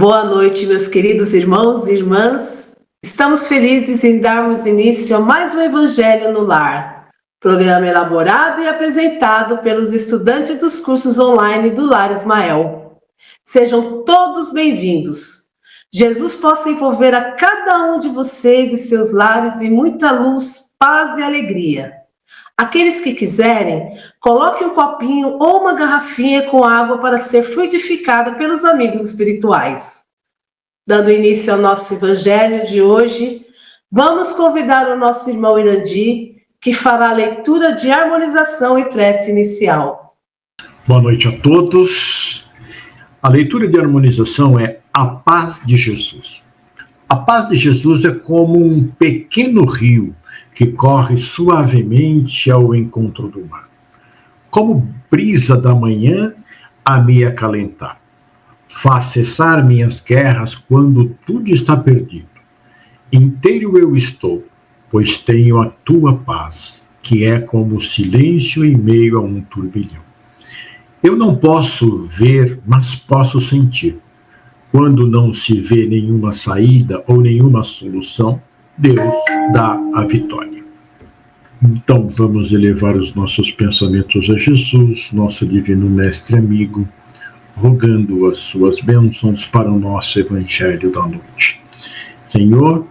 Boa noite, meus queridos irmãos e irmãs. Estamos felizes em darmos início a mais um Evangelho no Lar, programa elaborado e apresentado pelos estudantes dos cursos online do Lar Ismael. Sejam todos bem-vindos. Jesus possa envolver a cada um de vocês e seus lares em muita luz, paz e alegria. Aqueles que quiserem, coloquem um copinho ou uma garrafinha com água para ser fluidificada pelos amigos espirituais. Dando início ao nosso evangelho de hoje, vamos convidar o nosso irmão Irandi, que fará a leitura de harmonização e prece inicial. Boa noite a todos. A leitura de harmonização é a paz de Jesus. A paz de Jesus é como um pequeno rio que corre suavemente ao encontro do mar. Como brisa da manhã a me acalentar. Faz cessar minhas guerras quando tudo está perdido. Inteiro eu estou, pois tenho a tua paz, que é como o silêncio em meio a um turbilhão. Eu não posso ver, mas posso sentir. Quando não se vê nenhuma saída ou nenhuma solução, Deus dá a vitória. Então vamos elevar os nossos pensamentos a Jesus, nosso divino mestre amigo, rogando as suas bênçãos para o nosso evangelho da noite. Senhor,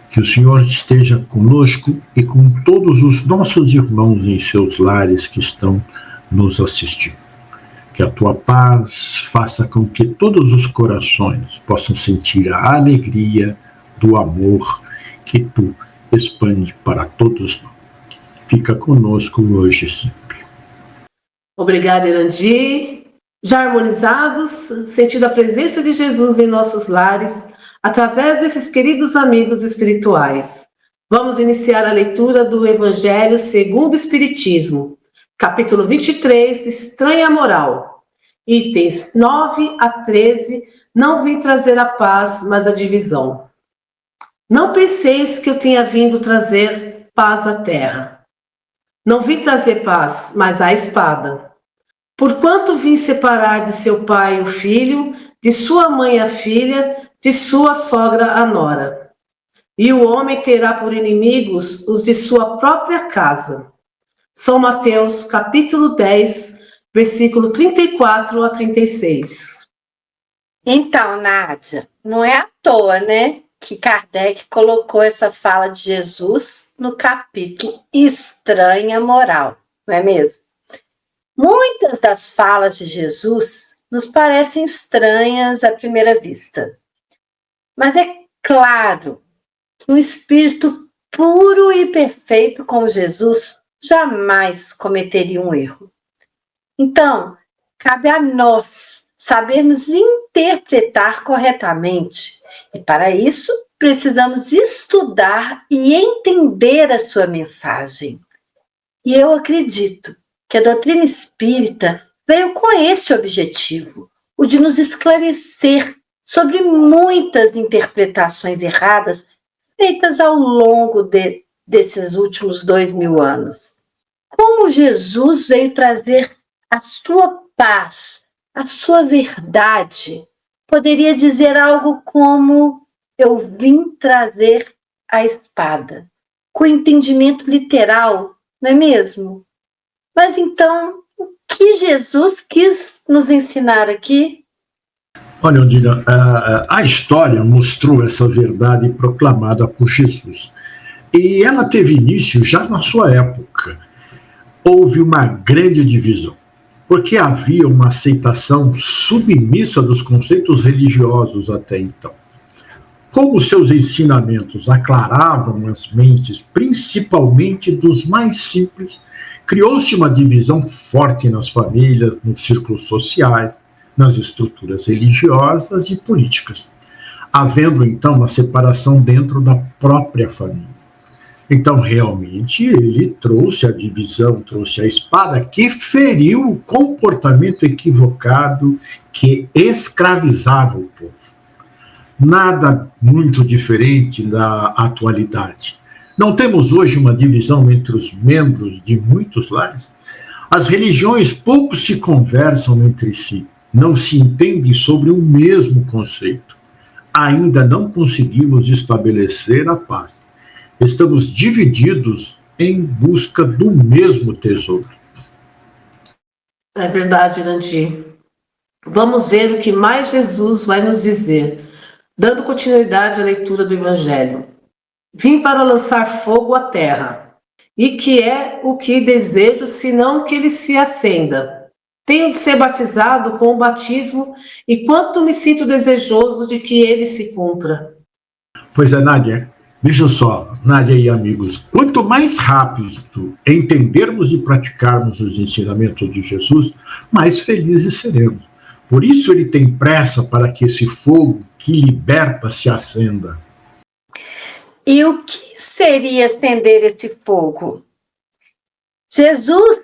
que o Senhor esteja conosco e com todos os nossos irmãos em seus lares que estão nos assistindo. Que a tua paz faça com que todos os corações possam sentir a alegria do amor que tu expande para todos nós. Fica conosco hoje e sempre. Obrigada, Irandi. Já harmonizados, sentindo a presença de Jesus em nossos lares, através desses queridos amigos espirituais. Vamos iniciar a leitura do Evangelho segundo o Espiritismo, capítulo 23, Estranha Moral. Itens 9 a 13, não vim trazer a paz, mas a divisão. Não penseis que eu tenha vindo trazer paz à terra. Não vim trazer paz, mas a espada. Porquanto vim separar de seu pai o filho, de sua mãe a filha, de sua sogra a nora. E o homem terá por inimigos os de sua própria casa. São Mateus, capítulo 10, versículo 34 a 36. Então, Nádia, não é à toa, né, que Kardec colocou essa fala de Jesus no capítulo Estranha Moral, não é mesmo? Muitas das falas de Jesus nos parecem estranhas à primeira vista. Mas é claro que um espírito puro e perfeito como Jesus jamais cometeria um erro. Então, cabe a nós sabermos interpretar corretamente. E para isso, precisamos estudar e entender a sua mensagem. E eu acredito que a doutrina espírita veio com esse objetivo, o de nos esclarecer sobre muitas interpretações erradas feitas ao longo desses últimos 2000 anos. Como Jesus veio trazer a sua paz, a sua verdade, poderia dizer algo como: eu vim trazer a espada, com entendimento literal, não é mesmo? Mas então, o que Jesus quis nos ensinar aqui? Olha, Odila, a história mostrou essa verdade proclamada por Jesus. E ela teve início já na sua época. Houve uma grande divisão, porque havia uma aceitação submissa dos conceitos religiosos até então. Como seus ensinamentos aclaravam as mentes, principalmente dos mais simples, criou-se uma divisão forte nas famílias, nos círculos sociais, nas estruturas religiosas e políticas, havendo então uma separação dentro da própria família. Então, realmente, ele trouxe a divisão, trouxe a espada, que feriu o comportamento equivocado que escravizava o povo. Nada muito diferente da atualidade. Não temos hoje uma divisão entre os membros de muitos lares? As religiões pouco se conversam entre si, não se entendem sobre o mesmo conceito. Ainda não conseguimos estabelecer a paz. Estamos divididos em busca do mesmo tesouro. É verdade, Irandir. Vamos ver o que mais Jesus vai nos dizer, dando continuidade à leitura do Evangelho. Vim para lançar fogo à terra, e que é o que desejo, senão que ele se acenda. Tenho de ser batizado com o batismo, e quanto me sinto desejoso de que ele se cumpra. Pois é, Nádia. Veja só, Nádia e amigos, quanto mais rápido entendermos e praticarmos os ensinamentos de Jesus, mais felizes seremos. Por isso ele tem pressa para que esse fogo que liberta se acenda. E o que seria acender esse fogo? Jesus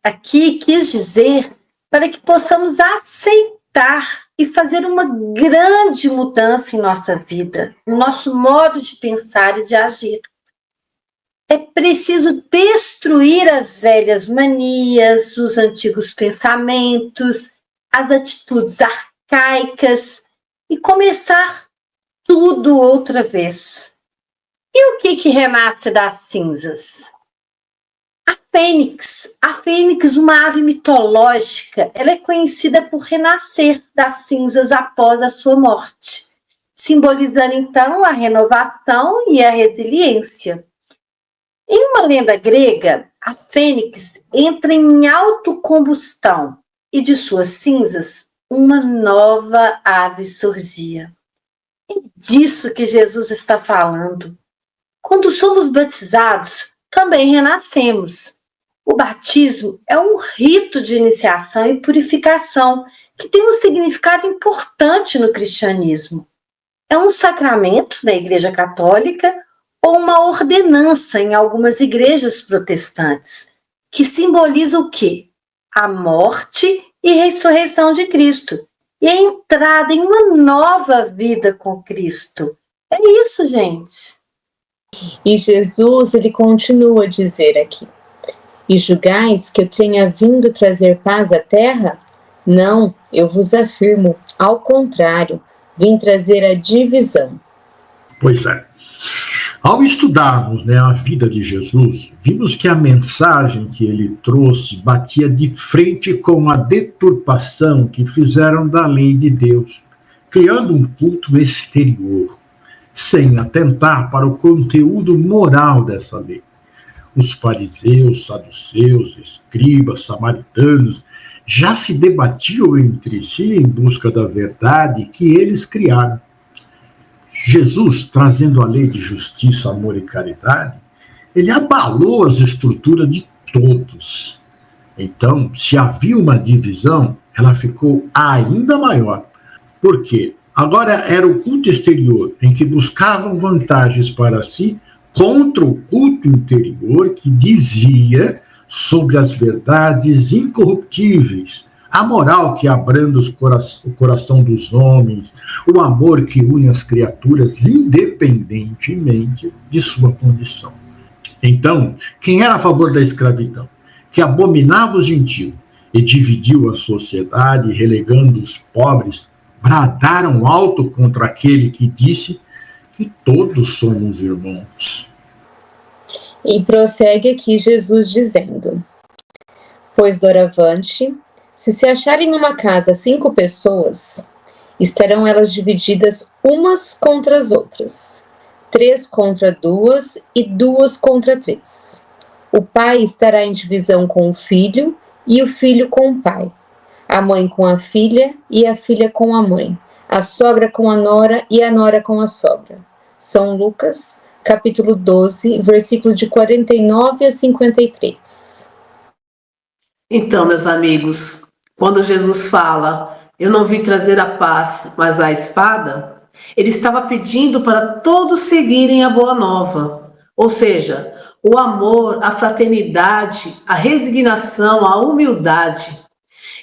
aqui quis dizer para que possamos aceitar e fazer uma grande mudança em nossa vida, no nosso modo de pensar e de agir. É preciso destruir as velhas manias, os antigos pensamentos, as atitudes arcaicas e começar tudo outra vez. E o que renasce das cinzas? A fênix, uma ave mitológica, ela é conhecida por renascer das cinzas após a sua morte, simbolizando então a renovação e a resiliência. Em uma lenda grega, a fênix entra em autocombustão e de suas cinzas uma nova ave surgia. É disso que Jesus está falando. Quando somos batizados, também renascemos. O batismo é um rito de iniciação e purificação que tem um significado importante no cristianismo. É um sacramento na Igreja Católica ou uma ordenança em algumas igrejas protestantes, que simboliza o quê? A morte e ressurreição de Cristo e a entrada em uma nova vida com Cristo. É isso, gente. E Jesus, ele continua a dizer aqui: e julgais que eu tenha vindo trazer paz à terra? Não, eu vos afirmo, ao contrário, vim trazer a divisão. Pois é. Ao estudarmos a vida de Jesus, vimos que a mensagem que ele trouxe batia de frente com a deturpação que fizeram da lei de Deus, criando um culto exterior, sem atentar para o conteúdo moral dessa lei. Os fariseus, saduceus, escribas, samaritanos já se debatiam entre si em busca da verdade que eles criaram. Jesus, trazendo a lei de justiça, amor e caridade, ele abalou as estruturas de todos. Então, se havia uma divisão, ela ficou ainda maior. Por quê? Agora era o culto exterior, em que buscavam vantagens para si, contra o culto interior, que dizia sobre as verdades incorruptíveis, a moral que abranda o coração dos homens, o amor que une as criaturas independentemente de sua condição. Então, quem era a favor da escravidão, que abominava os gentios e dividiu a sociedade, relegando os pobres, bradaram alto contra aquele que disse que todos somos irmãos. E prossegue aqui Jesus dizendo: pois doravante, se acharem numa casa 5 pessoas, estarão elas divididas umas contra as outras, 3 contra 2 e 2 contra 3. O pai estará em divisão com o filho e o filho com o pai, a mãe com a filha e a filha com a mãe, a sogra com a nora e a nora com a sogra. São Lucas, capítulo 12, versículo de 49 a 53. Então, meus amigos, quando Jesus fala, eu não vim trazer a paz, mas a espada, ele estava pedindo para todos seguirem a boa nova, ou seja, o amor, a fraternidade, a resignação, a humildade.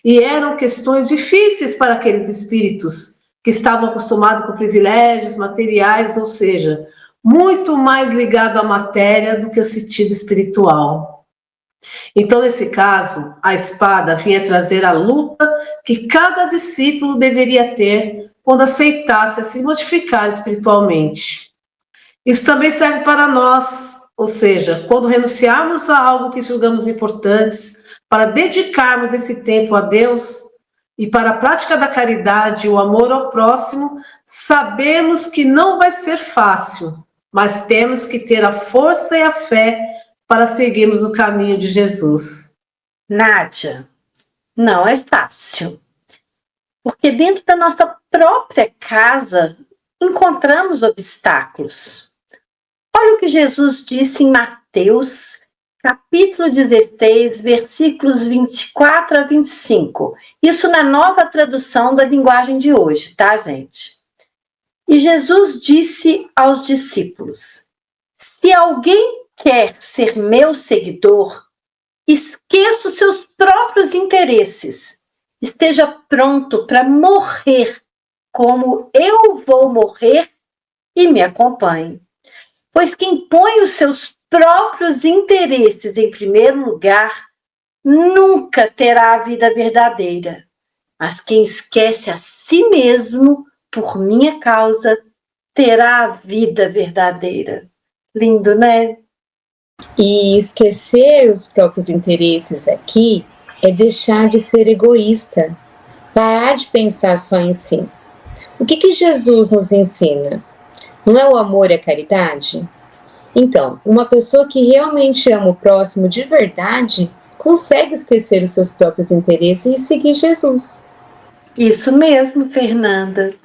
E eram questões difíceis para aqueles espíritos que estavam acostumados com privilégios materiais, ou seja, muito mais ligado à matéria do que ao sentido espiritual. Então, nesse caso, a espada vinha trazer a luta que cada discípulo deveria ter quando aceitasse a se modificar espiritualmente. Isso também serve para nós, ou seja, quando renunciarmos a algo que julgamos importantes, para dedicarmos esse tempo a Deus e para a prática da caridade e o amor ao próximo, sabemos que não vai ser fácil, mas temos que ter a força e a fé para seguirmos o caminho de Jesus. Nádia, não é fácil, porque dentro da nossa própria casa encontramos obstáculos. Olha o que Jesus disse em Mateus, capítulo 16, versículos 24 a 25. Isso na nova tradução da linguagem de hoje, tá, gente? E Jesus disse aos discípulos: se alguém quer ser meu seguidor, esqueça os seus próprios interesses. Esteja pronto para morrer como eu vou morrer e me acompanhe. Pois quem põe os seus próprios interesses em primeiro lugar nunca terá a vida verdadeira. Mas quem esquece a si mesmo por minha causa terá a vida verdadeira. Lindo, né? E esquecer os próprios interesses aqui é deixar de ser egoísta, parar de pensar só em si. O que Jesus nos ensina? Não é o amor e a caridade? Então, uma pessoa que realmente ama o próximo de verdade consegue esquecer os seus próprios interesses e seguir Jesus. Isso mesmo, Fernanda.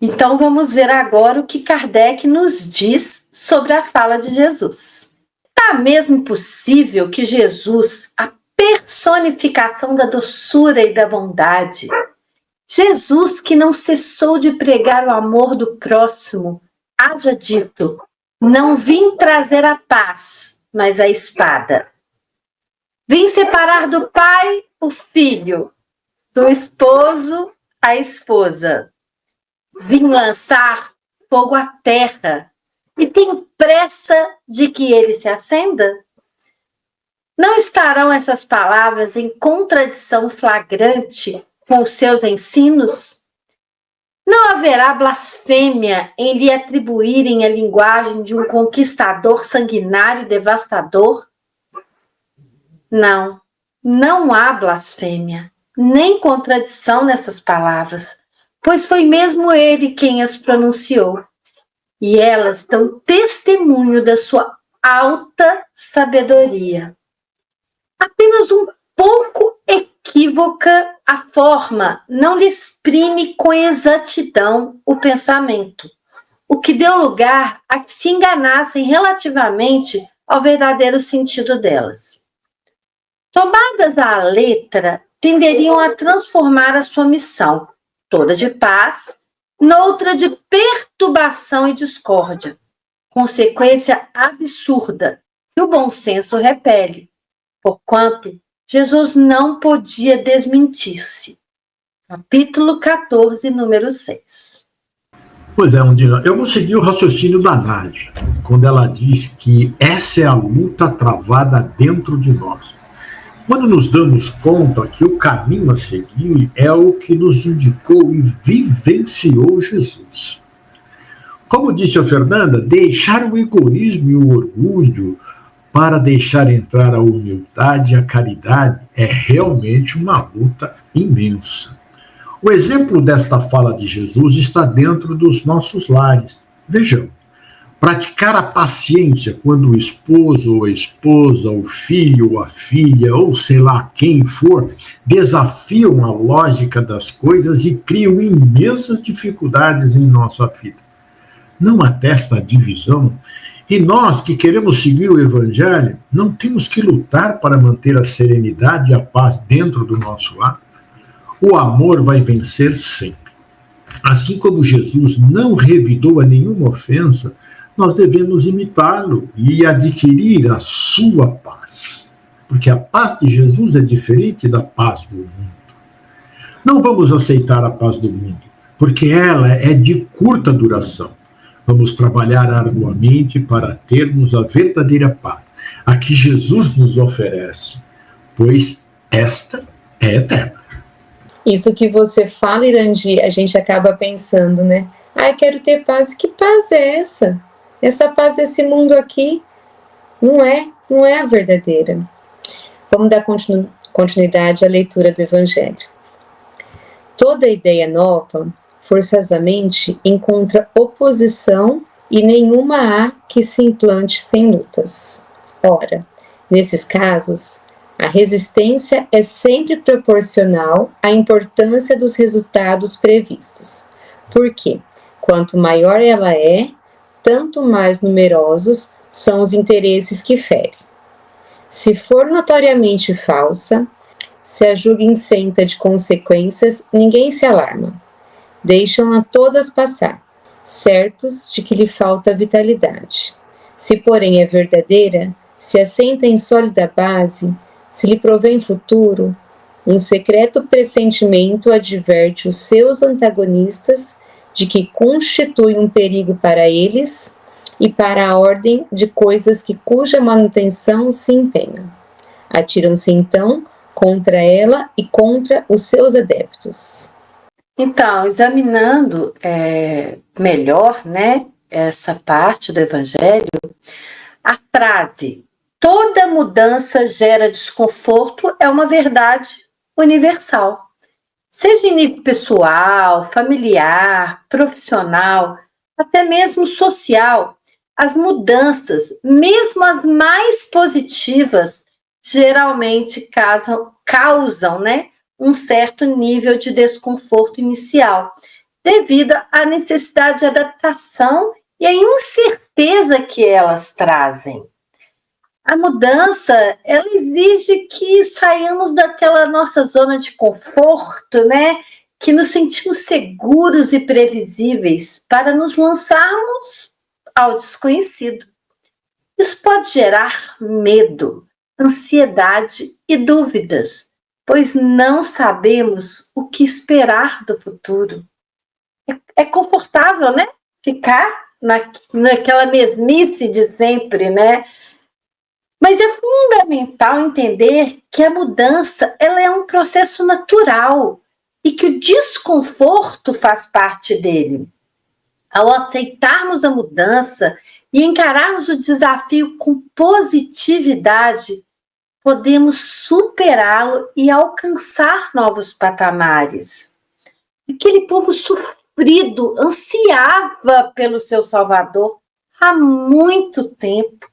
Então vamos ver agora o que Kardec nos diz sobre a fala de Jesus. É mesmo possível que Jesus, a personificação da doçura e da bondade, Jesus que não cessou de pregar o amor do próximo, haja dito: não vim trazer a paz, mas a espada. Vim separar do pai o filho, do esposo a esposa. Vim lançar fogo à terra e tenho pressa de que ele se acenda? Não estarão essas palavras em contradição flagrante com os seus ensinos? Não haverá blasfêmia em lhe atribuírem a linguagem de um conquistador sanguinário e devastador? Não, não há blasfêmia, nem contradição nessas palavras, pois foi mesmo ele quem as pronunciou. E elas dão testemunho da sua alta sabedoria. Apenas um pouco equívoca a forma não lhe exprime com exatidão o pensamento, o que deu lugar a que se enganassem relativamente ao verdadeiro sentido delas. Tomadas à letra, tenderiam a transformar a sua missão, toda de paz, noutra de perturbação e discórdia, consequência absurda que o bom senso repele, porquanto Jesus não podia desmentir-se. Capítulo 14, número 6. Pois é, Undina, eu vou seguir o raciocínio da Nádia, quando ela diz que essa é a luta travada dentro de nós. Quando nos damos conta que o caminho a seguir é o que nos indicou e vivenciou Jesus. Como disse a Fernanda, deixar o egoísmo e o orgulho para deixar entrar a humildade e a caridade é realmente uma luta imensa. O exemplo desta fala de Jesus está dentro dos nossos lares. Vejam, praticar a paciência quando o esposo ou a esposa, o filho ou a filha, ou sei lá quem for, desafiam a lógica das coisas e criam imensas dificuldades em nossa vida. Não atesta a divisão? E nós que queremos seguir o Evangelho, não temos que lutar para manter a serenidade e a paz dentro do nosso lar? O amor vai vencer sempre. Assim como Jesus não revidou a nenhuma ofensa, nós devemos imitá-lo e adquirir a sua paz. Porque a paz de Jesus é diferente da paz do mundo. Não vamos aceitar a paz do mundo, porque ela é de curta duração. Vamos trabalhar arduamente para termos a verdadeira paz, a que Jesus nos oferece. pois esta é eterna. Isso que você fala, Irandi, a gente acaba pensando, né? Ai, quero ter paz. Que paz é essa? Essa paz desse mundo aqui não é a verdadeira. Vamos dar continuidade à leitura do Evangelho. Toda ideia nova, forçosamente, encontra oposição e nenhuma há que se implante sem lutas. Ora, nesses casos, a resistência é sempre proporcional à importância dos resultados previstos. Porque, quanto maior ela é, tanto mais numerosos são os interesses que fere. Se for notoriamente falsa, se a julga isenta de consequências, ninguém se alarma. Deixam-na todas passar, certos de que lhe falta vitalidade. Se, porém, é verdadeira, se assenta em sólida base, se lhe provém futuro, um secreto pressentimento adverte os seus antagonistas de que constitui um perigo para eles e para a ordem de coisas cuja manutenção se empenham. Atiram-se, então, contra ela e contra os seus adeptos. Então, examinando melhor, né, essa parte do Evangelho, a frase "toda mudança gera desconforto" é uma verdade universal. Seja em nível pessoal, familiar, profissional, até mesmo social, as mudanças, mesmo as mais positivas, geralmente causam, né, um certo nível de desconforto inicial, devido à necessidade de adaptação e à incerteza que elas trazem. A mudança, ela exige que saiamos daquela nossa zona de conforto, né, que nos sentimos seguros e previsíveis para nos lançarmos ao desconhecido. Isso pode gerar medo, ansiedade e dúvidas, pois não sabemos o que esperar do futuro. É confortável, né? Ficar naquela mesmice de sempre, né? Mas é fundamental entender que a mudança, ela é um processo natural e que o desconforto faz parte dele. Ao aceitarmos a mudança e encararmos o desafio com positividade, podemos superá-lo e alcançar novos patamares. Aquele povo sofrido ansiava pelo seu Salvador há muito tempo,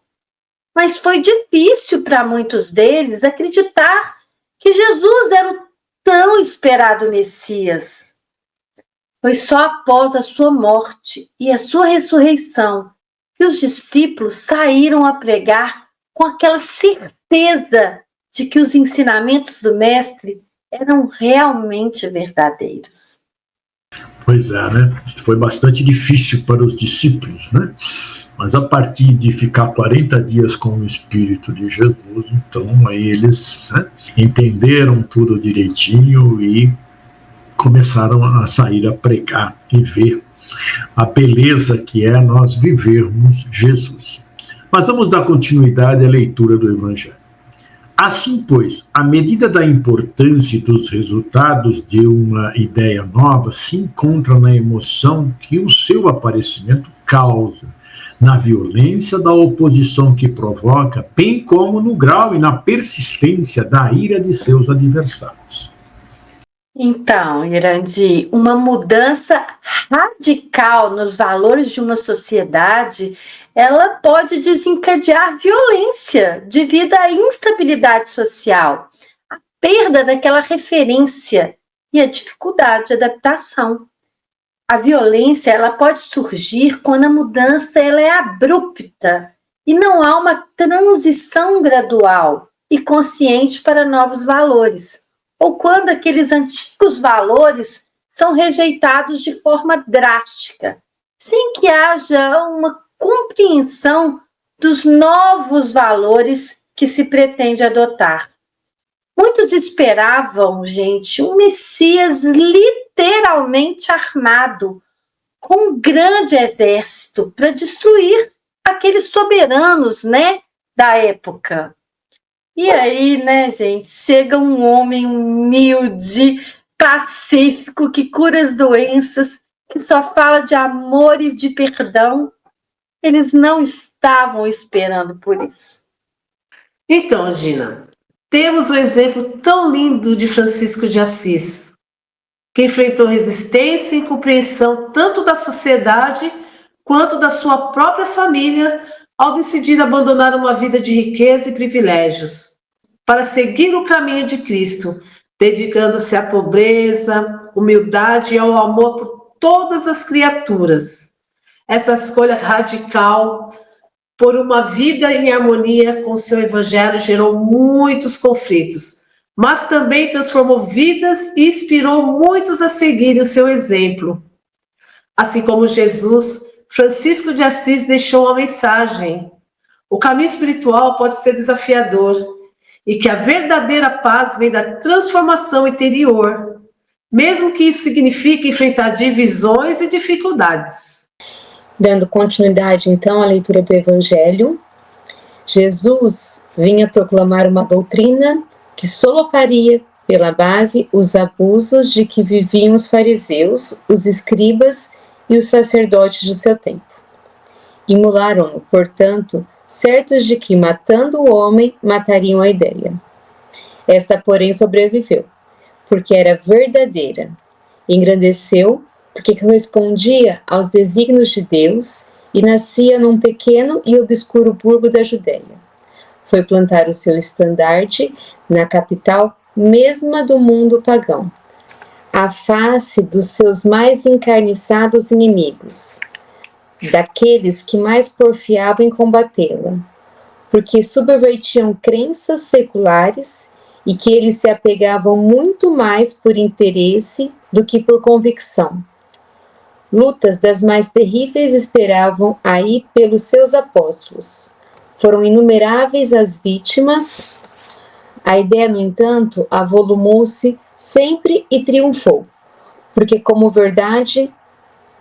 mas foi difícil para muitos deles acreditar que Jesus era o tão esperado Messias. Foi só após a sua morte e a sua ressurreição que os discípulos saíram a pregar com aquela certeza de que os ensinamentos do Mestre eram realmente verdadeiros. Pois é, né? Foi bastante difícil para os discípulos, né? Mas a partir de ficar 40 dias com o Espírito de Jesus, então aí eles, né, entenderam tudo direitinho e começaram a sair a pregar e ver a beleza que é nós vivermos Jesus. Mas vamos dar continuidade à leitura do Evangelho. Assim, pois, à medida da importância dos resultados de uma ideia nova se encontra na emoção que o seu aparecimento causa, na violência da oposição que provoca, bem como no grau e na persistência da ira de seus adversários. Então, Irandi, uma mudança radical nos valores de uma sociedade, ela pode desencadear violência devido à instabilidade social, a perda daquela referência e a dificuldade de adaptação. A violência, ela pode surgir quando a mudança ela é abrupta e não há uma transição gradual e consciente para novos valores, ou quando aqueles antigos valores são rejeitados de forma drástica, sem que haja uma compreensão dos novos valores que se pretende adotar. Muitos esperavam, gente, um Messias literalmente armado, com um grande exército para destruir aqueles soberanos, né, da época. E aí, né, gente, chega um homem humilde, pacífico, que cura as doenças, que só fala de amor e de perdão. Eles não estavam esperando por isso. Então, Gina, temos um exemplo tão lindo de Francisco de Assis, que enfrentou resistência e incompreensão tanto da sociedade quanto da sua própria família ao decidir abandonar uma vida de riqueza e privilégios para seguir o caminho de Cristo, dedicando-se à pobreza, humildade e ao amor por todas as criaturas. Essa escolha radical por uma vida em harmonia com o seu evangelho gerou muitos conflitos, mas também transformou vidas e inspirou muitos a seguirem o seu exemplo. Assim como Jesus, Francisco de Assis deixou uma mensagem. O caminho espiritual pode ser desafiador e que a verdadeira paz vem da transformação interior, mesmo que isso signifique enfrentar divisões e dificuldades. Dando continuidade, então, à leitura do Evangelho, Jesus vinha proclamar uma doutrina que soloparia pela base os abusos de que viviam os fariseus, os escribas e os sacerdotes do seu tempo. Imolaram-no, portanto, certos de que, matando o homem, matariam a ideia. Esta, porém, sobreviveu, porque era verdadeira. Engrandeceu, porque correspondia aos desígnios de Deus e nascia num pequeno e obscuro burgo da Judéia. Foi plantar o seu estandarte na capital mesma do mundo pagão, à face dos seus mais encarniçados inimigos, daqueles que mais porfiavam em combatê-la, porque subvertiam crenças seculares e que eles se apegavam muito mais por interesse do que por convicção. Lutas das mais terríveis esperavam aí pelos seus apóstolos. Foram inumeráveis as vítimas. A ideia, no entanto, avolumou-se sempre e triunfou, porque como verdade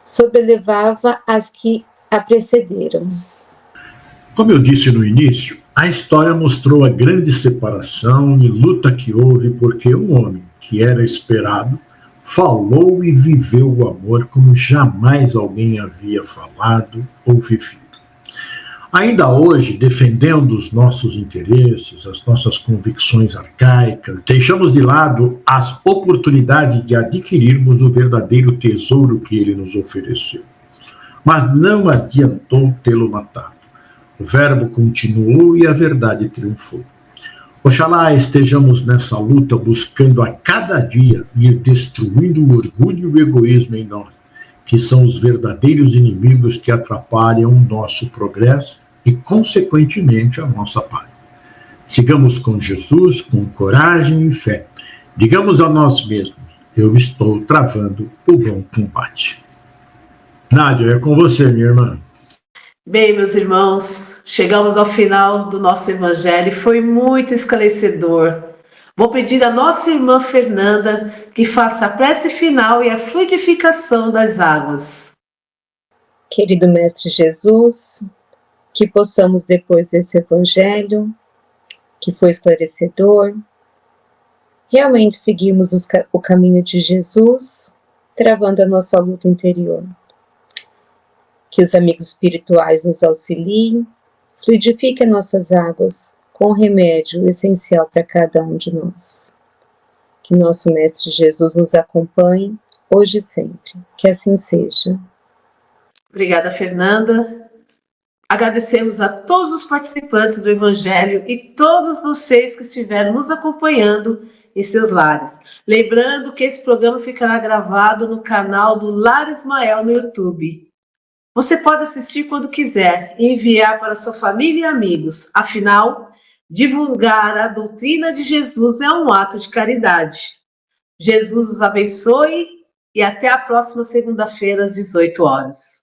sobrelevava as que a precederam. Como eu disse no início, a história mostrou a grande separação e luta que houve porque um homem que era esperado falou e viveu o amor como jamais alguém havia falado ou vivido. Ainda hoje, defendendo os nossos interesses, as nossas convicções arcaicas, deixamos de lado as oportunidades de adquirirmos o verdadeiro tesouro que ele nos ofereceu. Mas não adiantou tê-lo matado. O verbo continuou e a verdade triunfou. Oxalá estejamos nessa luta buscando a cada dia ir destruindo o orgulho e o egoísmo em nós, que são os verdadeiros inimigos que atrapalham o nosso progresso e, consequentemente, a nossa paz. Sigamos com Jesus, com coragem e fé. Digamos a nós mesmos, eu estou travando o bom combate. Nádia, é com você, minha irmã. Bem, meus irmãos, chegamos ao final do nosso evangelho e foi muito esclarecedor. Vou pedir à nossa irmã Fernanda que faça a prece final e a fluidificação das águas. Querido Mestre Jesus, que possamos, depois desse evangelho, que foi esclarecedor, realmente seguirmos o caminho de Jesus, travando a nossa luta interior. Que os amigos espirituais nos auxiliem, fluidifiquem nossas águas com o remédio essencial para cada um de nós. Que nosso Mestre Jesus nos acompanhe hoje e sempre. Que assim seja. Obrigada, Fernanda. Agradecemos a todos os participantes do Evangelho e todos vocês que estiveram nos acompanhando em seus lares. Lembrando que esse programa ficará gravado no canal do Lar Ismael no YouTube. Você pode assistir quando quiser e enviar para sua família e amigos. Afinal, divulgar a doutrina de Jesus é um ato de caridade. Jesus os abençoe e até a próxima segunda-feira às 18 horas.